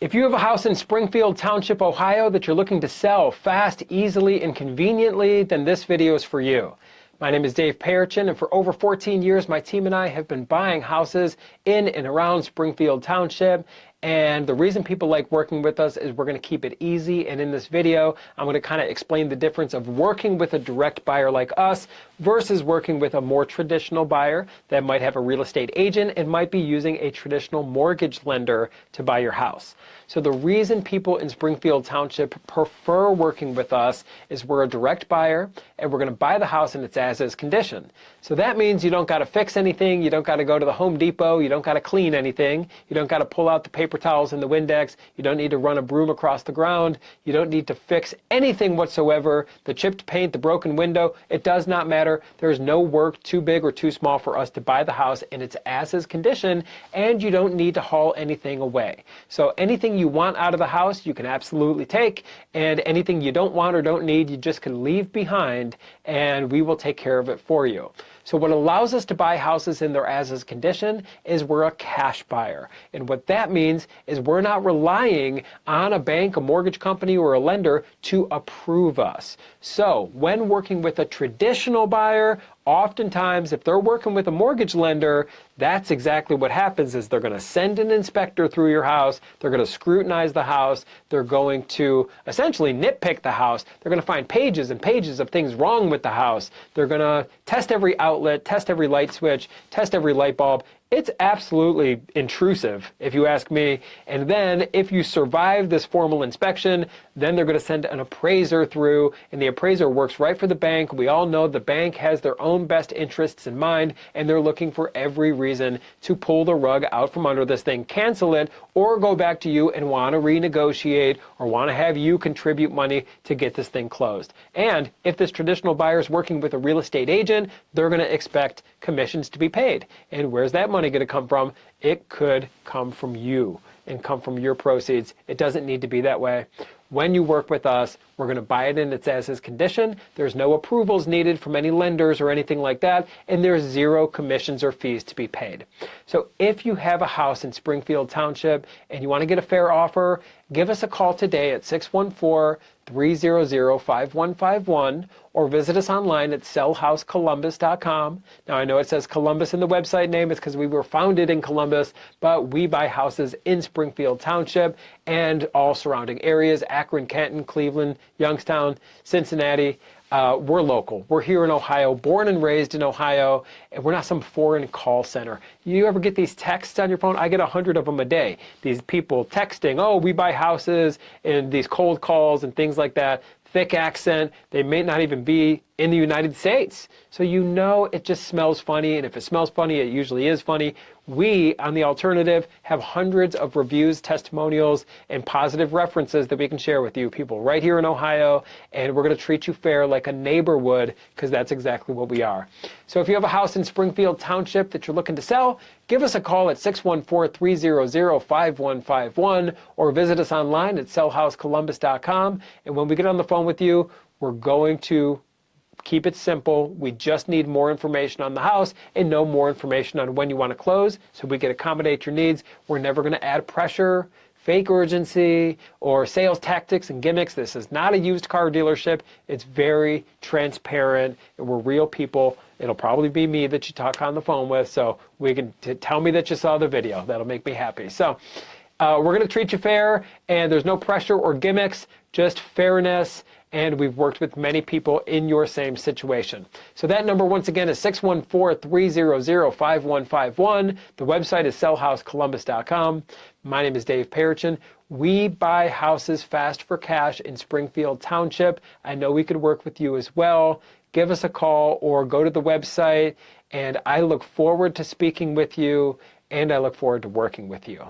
If you have a house in Springfield Township, Ohio that you're looking to sell fast, easily, and conveniently, then this video is for you. My name is Dave Perichin, and for over 14 years, my team and I have been buying houses in and around Springfield Township. And the reason people like working with us is we're going to keep it easy. And in this video, I'm going to kind of explain the difference of working with a direct buyer like us versus working with a more traditional buyer that might have a real estate agent and might be using a traditional mortgage lender to buy your house. So the reason people in Springfield Township prefer working with us is we're a direct buyer and we're going to buy the house in its as-is condition. So that means you don't got to fix anything, you don't got to go to the Home Depot, you don't got to clean anything, you don't got to pull out the paper towels and the Windex, you don't need to run a broom across the ground, you don't need to fix anything whatsoever, the chipped paint, the broken window, it does not matter. There's no work too big or too small for us to buy the house in its as-is condition, and you don't need to haul anything away. So anything you want out of the house, you can absolutely take, and anything you don't want or don't need, you just can leave behind, and we will take care of it for you. So what allows us to buy houses in their as-is condition is we're a cash buyer. And what that means is we're not relying on a bank, a mortgage company, or a lender to approve us. So when working with a traditional buyer, oftentimes, if they're working with a mortgage lender, that's exactly what happens is they're going to send an inspector through your house, they're going to scrutinize the house, they're going to essentially nitpick the house, they're going to find pages and pages of things wrong with the house, they're going to test every outlet, test every light switch, test every light bulb. It's absolutely intrusive, if you ask me. And then if you survive this formal inspection, then they're going to send an appraiser through, and the appraiser works right for the bank. We all know the bank has their own best interests in mind, and they're looking for every reason to pull the rug out from under this thing, cancel it, or go back to you and want to renegotiate or want to have you contribute money to get this thing closed. And if this traditional buyer is working with a real estate agent, they're going to expect commissions to be paid. And where's that money going to come from? It could come from you and come from your proceeds. It doesn't need to be that way. When you work with us, we're going to buy it in its as-is condition. There's no approvals needed from any lenders or anything like that, and there's zero commissions or fees to be paid. So if you have a house in Springfield Township and you want to get a fair offer, give us a call today at 614-300-5151 or visit us online at sellhousecolumbus.com. Now I know it says Columbus in the website name. It's because we were founded in Columbus, but we buy houses in Springfield Township and all surrounding areas, Akron, Canton, Cleveland, Youngstown, Cincinnati. We're local. We're here in Ohio, born and raised in Ohio, and we're not some foreign call center. You ever get these texts on your phone? I get 100 of them a day. These people texting, oh, we buy houses, and these cold calls and things like that. Thick accent. They may not even be in the United States. So you know it just smells funny, and if it smells funny, it usually is funny. We, on the alternative, have hundreds of reviews, testimonials, and positive references that we can share with you, people right here in Ohio, and we're going to treat you fair like a neighbor would, because that's exactly what we are. So if you have a house in Springfield Township that you're looking to sell, give us a call at 614-300-5151 or visit us online at sellhousecolumbus.com. And when we get on the phone with you, we're going to keep it simple. We just need more information on the house and no more information on when you want to close so we can accommodate your needs. We're never going to add pressure, fake urgency, or sales tactics and gimmicks. This is not a used car dealership. It's very transparent, and we're real people. It'll probably be me that you talk on the phone with, so we can tell me that you saw the video. That'll make me happy. So we're going to treat you fair, and there's no pressure or gimmicks, just fairness. And we've worked with many people in your same situation. So that number, once again, is 614-300-5151. The website is sellhousecolumbus.com. My name is Dave Perichin. We buy houses fast for cash in Springfield Township. I know we could work with you as well. Give us a call or go to the website. And I look forward to speaking with you, and I look forward to working with you.